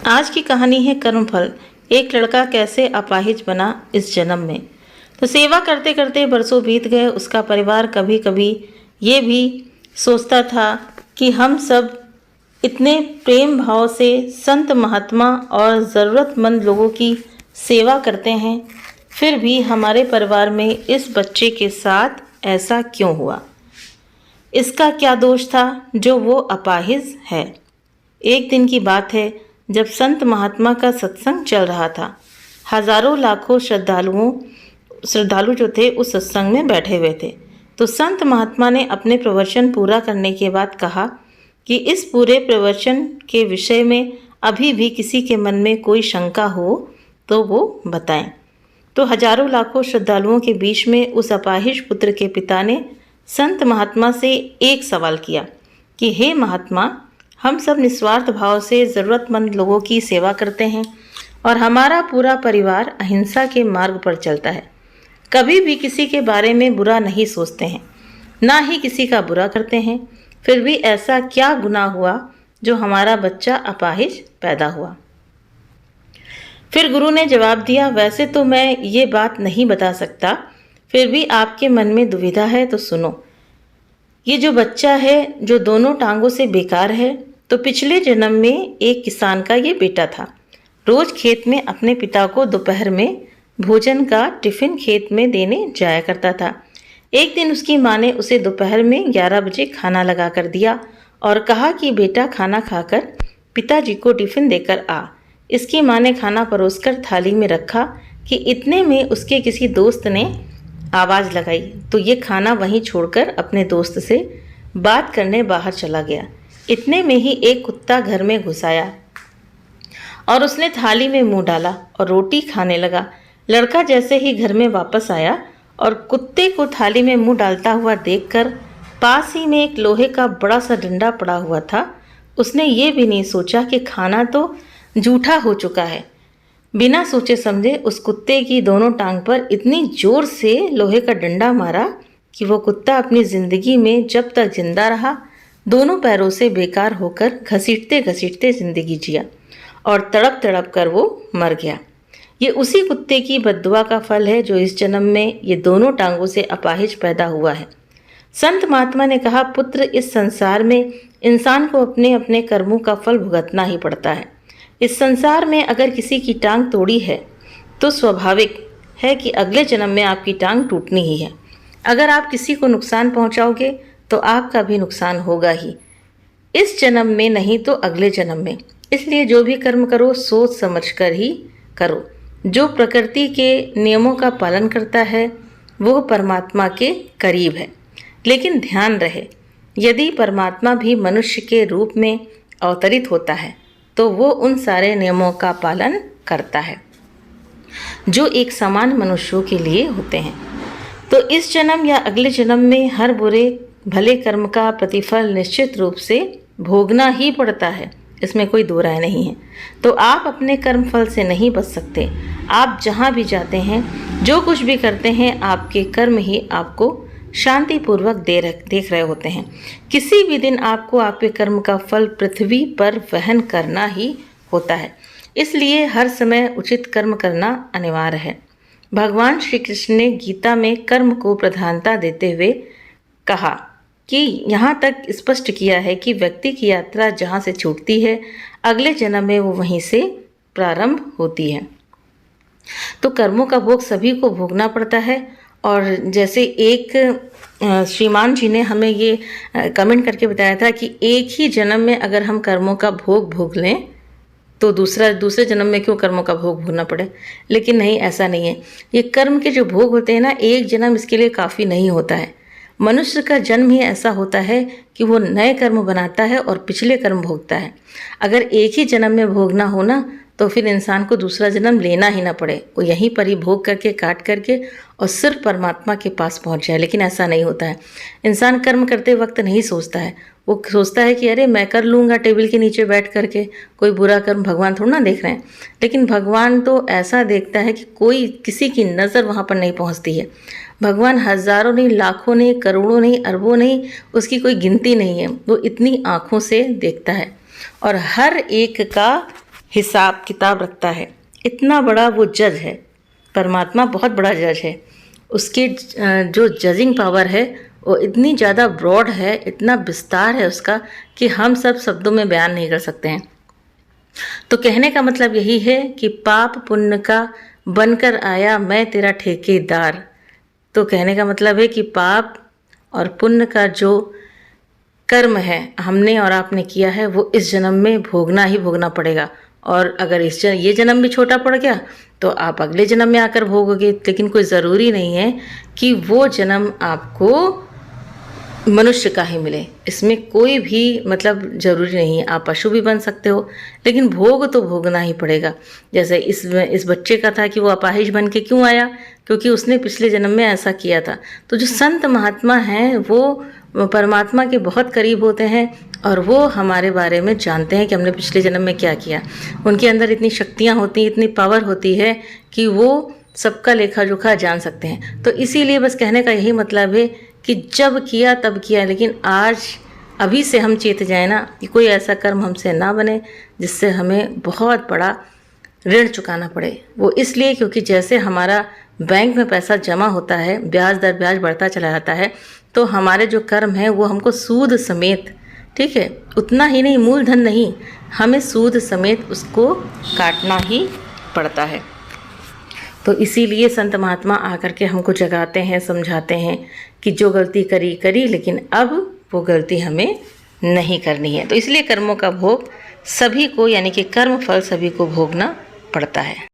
आज की कहानी है कर्मफल। एक लड़का कैसे अपाहिज बना इस जन्म में। तो सेवा करते करते बरसों बीत गए। उसका परिवार कभी कभी ये भी सोचता था कि हम सब इतने प्रेम भाव से संत महात्मा और ज़रूरतमंद लोगों की सेवा करते हैं, फिर भी हमारे परिवार में इस बच्चे के साथ ऐसा क्यों हुआ? इसका क्या दोष था जो वो अपाहिज है? एक दिन की बात है जब संत महात्मा का सत्संग चल रहा था। हजारों लाखों श्रद्धालु जो थे उस सत्संग में बैठे हुए थे। तो संत महात्मा ने अपने प्रवचन पूरा करने के बाद कहा कि इस पूरे प्रवचन के विषय में अभी भी किसी के मन में कोई शंका हो तो वो बताएं। तो हजारों लाखों श्रद्धालुओं के बीच में उस अपाहिज पुत्र के पिता ने संत महात्मा से एक सवाल किया कि हे महात्मा, हम सब निस्वार्थ भाव से ज़रूरतमंद लोगों की सेवा करते हैं और हमारा पूरा परिवार अहिंसा के मार्ग पर चलता है। कभी भी किसी के बारे में बुरा नहीं सोचते हैं, ना ही किसी का बुरा करते हैं। फिर भी ऐसा क्या गुनाह हुआ जो हमारा बच्चा अपाहिज पैदा हुआ? फिर गुरु ने जवाब दिया, वैसे तो मैं ये बात नहीं बता सकता, फिर भी आपके मन में दुविधा है तो सुनो। ये जो बच्चा है जो दोनों टांगों से बेकार है, तो पिछले जन्म में एक किसान का ये बेटा था। रोज खेत में अपने पिता को दोपहर में भोजन का टिफिन खेत में देने जाया करता था। एक दिन उसकी माँ ने उसे दोपहर में 11 बजे खाना लगा कर दिया और कहा कि बेटा खाना खाकर पिताजी को टिफिन देकर आ। इसकी माँ ने खाना परोसकर थाली में रखा कि इतने में उसके किसी दोस्त ने आवाज़ लगाई, तो ये खाना वहीं छोड़कर अपने दोस्त से बात करने बाहर चला गया। इतने में ही एक कुत्ता घर में घुस आया और उसने थाली में मुंह डाला और रोटी खाने लगा। लड़का जैसे ही घर में वापस आया और कुत्ते को थाली में मुंह डालता हुआ देखकर पास ही में एक लोहे का बड़ा सा डंडा पड़ा हुआ था, उसने ये भी नहीं सोचा कि खाना तो जूठा हो चुका है। बिना सोचे समझे उस कुत्ते की दोनों टांग पर इतनी जोर से लोहे का डंडा मारा कि वो कुत्ता अपनी ज़िंदगी में जब तक जिंदा रहा दोनों पैरों से बेकार होकर घसीटते घसीटते ज़िंदगी जिया और तड़प तड़प कर वो मर गया। ये उसी कुत्ते की बद्दुआ का फल है जो इस जन्म में ये दोनों टांगों से अपाहिज पैदा हुआ है। संत महात्मा ने कहा, पुत्र, इस संसार में इंसान को अपने अपने कर्मों का फल भुगतना ही पड़ता है। इस संसार में अगर किसी की टांग तोड़ी है तो स्वाभाविक है कि अगले जन्म में आपकी टांग टूटनी ही है। अगर आप किसी को नुकसान पहुंचाओगे तो आपका भी नुकसान होगा ही, इस जन्म में नहीं तो अगले जन्म में। इसलिए जो भी कर्म करो सोच समझ कर ही करो। जो प्रकृति के नियमों का पालन करता है वो परमात्मा के करीब है। लेकिन ध्यान रहे, यदि परमात्मा भी मनुष्य के रूप में अवतरित होता है तो वो उन सारे नियमों का पालन करता है जो एक समान मनुष्यों के लिए होते हैं। तो इस जन्म या अगले जन्म में हर बुरे भले कर्म का प्रतिफल निश्चित रूप से भोगना ही पड़ता है, इसमें कोई दो राय नहीं है। तो आप अपने कर्म फल से नहीं बच सकते। आप जहाँ भी जाते हैं, जो कुछ भी करते हैं, आपके कर्म ही आपको शांतिपूर्वक देख रहे होते हैं। किसी भी दिन आपको आपके कर्म का फल पृथ्वी पर वहन करना ही होता है। इसलिए हर समय उचित कर्म करना अनिवार्य है। भगवान श्री कृष्ण ने गीता में कर्म को प्रधानता देते हुए कहा कि यहाँ तक स्पष्ट किया है कि व्यक्ति की यात्रा जहाँ से छूटती है अगले जन्म में वो वहीं से प्रारंभ होती है। तो कर्मों का भोग सभी को भोगना पड़ता है। और जैसे एक श्रीमान जी ने हमें ये कमेंट करके बताया था कि एक ही जन्म में अगर हम कर्मों का भोग भोग लें तो दूसरे जन्म में क्यों कर्मों का भोग भोगना पड़े। लेकिन नहीं, ऐसा नहीं है। ये कर्म के जो भोग होते हैं ना, एक जन्म इसके लिए काफ़ी नहीं होता है। मनुष्य का जन्म ही ऐसा होता है कि वो नए कर्म बनाता है और पिछले कर्म भोगता है। अगर एक ही जन्म में भोगना हो ना तो फिर इंसान को दूसरा जन्म लेना ही ना पड़े, वो यहीं पर ही भोग करके काट करके और सिर्फ परमात्मा के पास पहुंच जाए। लेकिन ऐसा नहीं होता है। इंसान कर्म करते वक्त नहीं सोचता है, वो सोचता है कि अरे मैं कर लूँगा टेबल के नीचे बैठ करके, कोई बुरा कर्म भगवान थोड़ा ना देख रहे हैं। लेकिन भगवान तो ऐसा देखता है कि कोई किसी की नज़र वहाँ पर नहीं पहुँचती है। भगवान हजारों नहीं, लाखों नहीं, करोड़ों नहीं, अरबों नहीं, उसकी कोई गिनती नहीं है। वो इतनी आँखों से देखता है और हर एक का हिसाब किताब रखता है। इतना बड़ा वो जज है, परमात्मा बहुत बड़ा जज है। उसकी जो जजिंग पावर है वो इतनी ज़्यादा ब्रॉड है, इतना विस्तार है उसका कि हम सब शब्दों में बयान नहीं कर सकते हैं। तो कहने का मतलब यही है कि पाप पुण्य का बनकर आया मैं तेरा ठेकेदार। तो कहने का मतलब है कि पाप और पुण्य का जो कर्म है हमने और आपने किया है वो इस जन्म में भोगना ही भोगना पड़ेगा। और अगर ये जन्म भी छोटा पड़ गया तो आप अगले जन्म में आकर भोगोगे, लेकिन कोई ज़रूरी नहीं है कि वो जन्म आपको मनुष्य का ही मिले। इसमें कोई भी मतलब ज़रूरी नहीं है, आप पशु भी बन सकते हो, लेकिन भोग तो भोगना ही पड़ेगा। जैसे इस बच्चे का था कि वो अपाहिज बन के क्यों आया, क्योंकि उसने पिछले जन्म में ऐसा किया था। तो जो संत महात्मा हैं वो परमात्मा के बहुत करीब होते हैं और वो हमारे बारे में जानते हैं कि हमने पिछले जन्म में क्या किया। उनके अंदर इतनी शक्तियाँ होती हैं, इतनी पावर होती है कि वो सबका लेखा जोखा जान सकते हैं। तो इसीलिए बस कहने का यही मतलब है कि जब किया तब किया, लेकिन आज अभी से हम चेत जाए ना कि कोई ऐसा कर्म हमसे ना बने जिससे हमें बहुत बड़ा ऋण चुकाना पड़े। वो इसलिए क्योंकि जैसे हमारा बैंक में पैसा जमा होता है, ब्याज दर ब्याज बढ़ता चला जाता है, तो हमारे जो कर्म हैं वो हमको सूद समेत, ठीक है, उतना ही नहीं, मूलधन नहीं, हमें सूद समेत उसको काटना ही पड़ता है। तो इसीलिए संत महात्मा आकर के हमको जगाते हैं, समझाते हैं कि जो गलती करी करी, लेकिन अब वो गलती हमें नहीं करनी है। तो इसलिए कर्मों का भोग सभी को, यानी कि कर्म फल सभी को भोगना पड़ता है।